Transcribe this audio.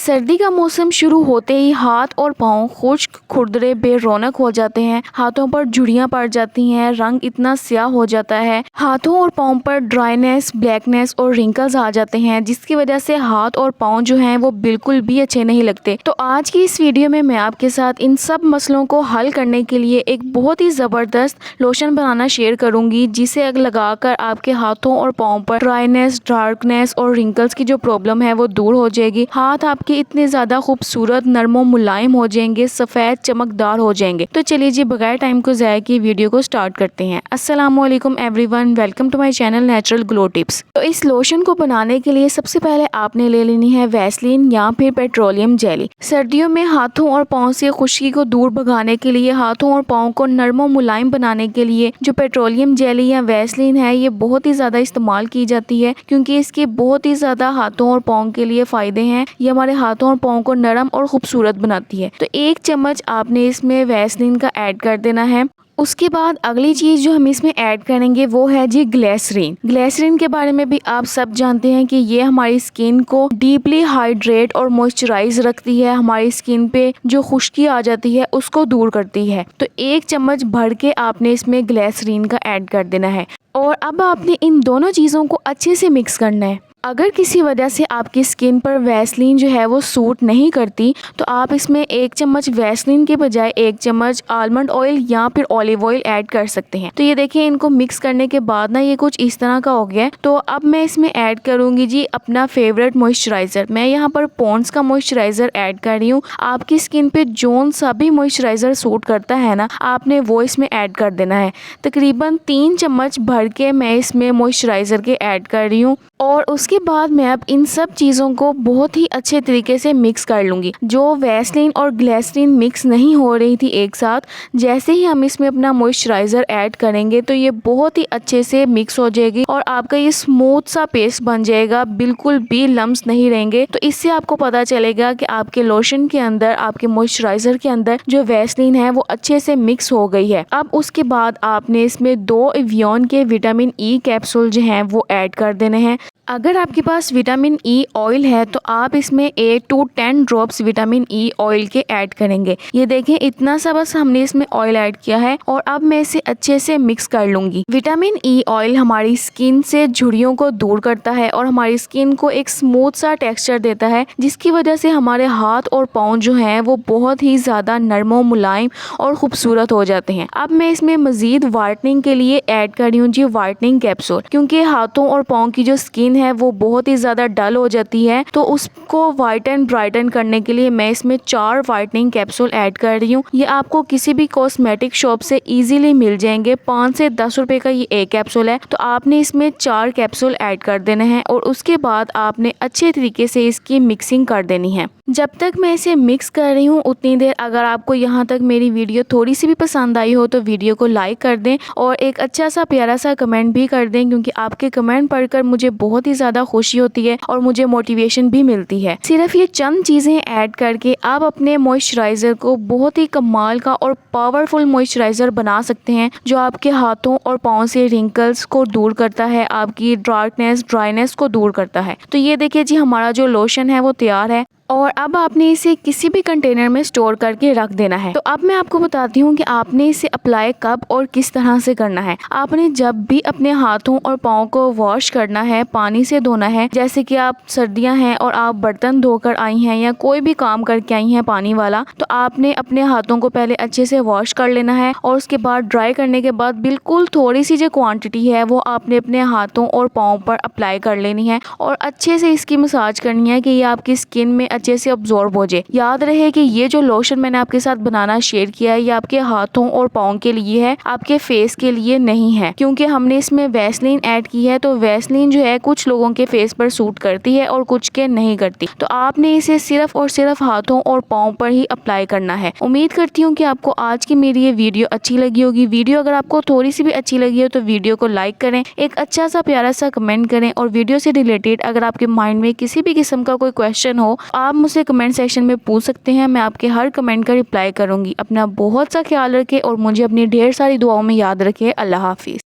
सर्दी का मौसम शुरू होते ही हाथ और पाँव खुश्क खुरदरे बेरौनक हो जाते हैं। हाथों पर झुर्रियाँ पड़ जाती हैं, रंग इतना स्याह हो जाता है। हाथों और पाँव पर ड्राइनेस, ब्लैकनेस और रिंकल्स आ जाते हैं, जिसकी वजह से हाथ और पाँव जो हैं वो बिल्कुल भी अच्छे नहीं लगते। तो आज की इस वीडियो में मैं आपके साथ इन सब मसलों को हल करने के लिए एक बहुत ही ज़बरदस्त लोशन बनाना शेयर करूंगी, जिसे लगाकर आपके हाथों और पाँव पर ड्राइनेस, डार्कनेस और रिंकल्स की जो प्रॉब्लम है वो दूर हो जाएगी। हाथ आपके इतने ज्यादा खूबसूरत, नरमो मुलायम हो जाएंगे, सफेद चमकदार हो जाएंगे। तो चलिए जी बगैर टाइम को ज़ाया किए वीडियो को स्टार्ट करते हैं। अस्सलामुअलैकुम everyone, welcome to my channel natural glow tips. तो इस लोशन को बनाने के लिए सबसे पहले आपने ले लेनी है वैसलीन या फिर पेट्रोलियम जेली। सर्दियों में हाथों और पाँव से खुश्की को दूर भगाने के लिए, हाथों और पाँव को नरमो मुलायम बनाने के लिए जो पेट्रोलियम जेली या वैसलीन है ये बहुत ही ज्यादा इस्तेमाल की जाती है, क्योंकि इसके बहुत ही ज्यादा हाथों और पाँव के लिए फायदे हैं। ये हमारे हाथों और पाँव को नरम और खूबसूरत बनाती है। तो 1 चम्मच आपने इसमें वैसलीन का ऐड कर देना है। उसके बाद अगली चीज़ जो हम इसमें ऐड करेंगे वो है जी ग्लिसरीन। ग्लिसरीन के बारे में भी आप सब जानते हैं कि ये हमारी स्किन को डीपली हाइड्रेट और मॉइस्चराइज रखती है। हमारी स्किन पे जो खुश्की आ जाती है उसको दूर करती है। तो 1 चम्मच भर के आपने इसमें ग्लिसरीन का ऐड कर देना है। और अब आपने इन दोनों चीज़ों को अच्छे से मिक्स करना है। अगर किसी वजह से आपकी स्किन पर वैसलीन जो है वो सूट नहीं करती, तो आप इसमें 1 चम्मच वैसलीन के बजाय 1 चम्मच आलमंड ऑयल या फिर ऑलिव ऑयल ऐड कर सकते हैं। तो ये देखिए, इनको मिक्स करने के बाद ना ये कुछ इस तरह का हो गया है। तो अब मैं इसमें ऐड करूंगी जी अपना फेवरेट मॉइस्चराइजर। मैं यहाँ पर पॉन्ड्स का मॉइस्चराइजर ऐड कर रही हूँ। आपकी स्किन पे जोन सा भी मॉइस्चराइजर सूट करता है ना, आपने वो इसमें ऐड कर देना है। तकरीबन 3 चम्मच भर के मैं इसमें मॉइस्चराइजर के ऐड कर रही हूँ। और उसके बाद मैं अब इन सब चीज़ों को बहुत ही अच्छे तरीके से मिक्स कर लूँगी। जो वैसलीन और ग्लिसरीन मिक्स नहीं हो रही थी एक साथ, जैसे ही हम इसमें अपना मॉइस्चराइज़र ऐड करेंगे तो ये बहुत ही अच्छे से मिक्स हो जाएगी और आपका ये स्मूथ सा पेस्ट बन जाएगा, बिल्कुल भी लम्स नहीं रहेंगे। तो इससे आपको पता चलेगा कि आपके लोशन के अंदर, आपके मॉइस्चराइज़र के अंदर जो वैसलीन है वो अच्छे से मिक्स हो गई है। अब उसके बाद आपने इसमें 2 एवियन के विटामिन ई कैप्सूल जो हैं वो ऐड कर देने हैं। अगर आपके पास विटामिन ई ऑयल है तो आप इसमें 8 to 10 drops vitamin E oil के ऐड करेंगे। ये देखें, इतना सा बस हमने इसमें ऑयल ऐड किया है और अब मैं इसे अच्छे से मिक्स कर लूंगी। विटामिन ई ऑयल हमारी स्किन से झुर्रियों को दूर करता है और हमारी स्किन को एक स्मूथ सा टेक्सचर देता है, जिसकी वजह से हमारे हाथ और पाँव जो हैं वो बहुत ही ज़्यादा नरमो मुलायम और खूबसूरत हो जाते हैं। अब मैं इसमें मजीद वाइटनिंग के लिए ऐड कर रही हूँ जी वाइटनिंग कैप्सूल, क्योंकि हाथों और पाँव की जो स्किन है वो बहुत ही ज्यादा डल हो जाती है। तो उसको वाइटन ब्राइटन करने के लिए मैं इसमें 4 वाइटनिंग कैप्सूल ऐड कर रही हूँ। ये आपको किसी भी कॉस्मेटिक शॉप से इजीली मिल जाएंगे। 5 से 10 रुपए का ये एक कैप्सूल है। तो आपने इसमें 4 कैप्सूल ऐड कर देने हैं और उसके बाद आपने अच्छे तरीके से इसकी मिक्सिंग कर देनी है। जब तक मैं इसे मिक्स कर रही हूँ उतनी देर अगर आपको यहाँ तक मेरी वीडियो थोड़ी सी भी पसंद आई हो तो वीडियो को लाइक कर दें और एक अच्छा सा प्यारा सा कमेंट भी कर दें, क्योंकि आपके कमेंट पढ़कर मुझे बहुत ही ज़्यादा खुशी होती है और मुझे मोटिवेशन भी मिलती है। सिर्फ ये चंद चीज़ें ऐड करके आप अपने मॉइस्चराइज़र को बहुत ही कमाल का और पावरफुल मॉइस्चराइज़र बना सकते हैं, जो आपके हाथों और पाँव से रिंकल्स को दूर करता है, आपकी डार्कनेस, ड्राइनेस को दूर करता है। तो ये देखिए जी, हमारा जो लोशन है वो तैयार है और अब आपने इसे किसी भी कंटेनर में स्टोर करके रख देना है। तो अब मैं आपको बताती हूँ कि आपने इसे अप्लाई कब और किस तरह से करना है। आपने जब भी अपने हाथों और पाँव को वॉश करना है, पानी से धोना है, जैसे कि आप सर्दियाँ हैं और आप बर्तन धोकर आई हैं या कोई भी काम करके आई हैं पानी वाला, तो आपने अपने हाथों को पहले अच्छे से वॉश कर लेना है और उसके बाद ड्राई करने के बाद बिल्कुल थोड़ी सी जो क्वांटिटी है वो आपने अपने हाथों और पाँव पर अप्लाई कर लेनी है और अच्छे से इसकी मसाज करनी है कि ये आपकी स्किन में अच्छे से अब्जॉर्ब हो जाए। याद रहे कि ये जो लोशन मैंने आपके साथ बनाना शेयर किया है ये आपके हाथों और पाँव के लिए है, आपके फेस के लिए नहीं है, क्योंकि हमने इसमें वैसलीन ऐड की है। तो वैसलीन जो है कुछ लोगों के फेस पर सूट करती है और कुछ के नहीं करती। तो आपने इसे सिर्फ और सिर्फ हाथों और पाँव पर ही अप्लाई करना है। उम्मीद करती हूँ कि आपको आज की मेरी ये वीडियो अच्छी लगी होगी। वीडियो अगर आपको थोड़ी सी भी अच्छी लगी हो तो वीडियो को लाइक करें, एक अच्छा सा प्यारा सा कमेंट करें और वीडियो से रिलेटेड अगर आपके माइंड में किसी भी किस्म का कोई क्वेश्चन हो आप मुझसे कमेंट सेक्शन में पूछ सकते हैं। मैं आपके हर कमेंट का रिप्लाई करूंगी। अपना बहुत सा ख्याल रखें और मुझे अपनी ढेर सारी दुआओं में याद रखें। अल्लाह हाफिज।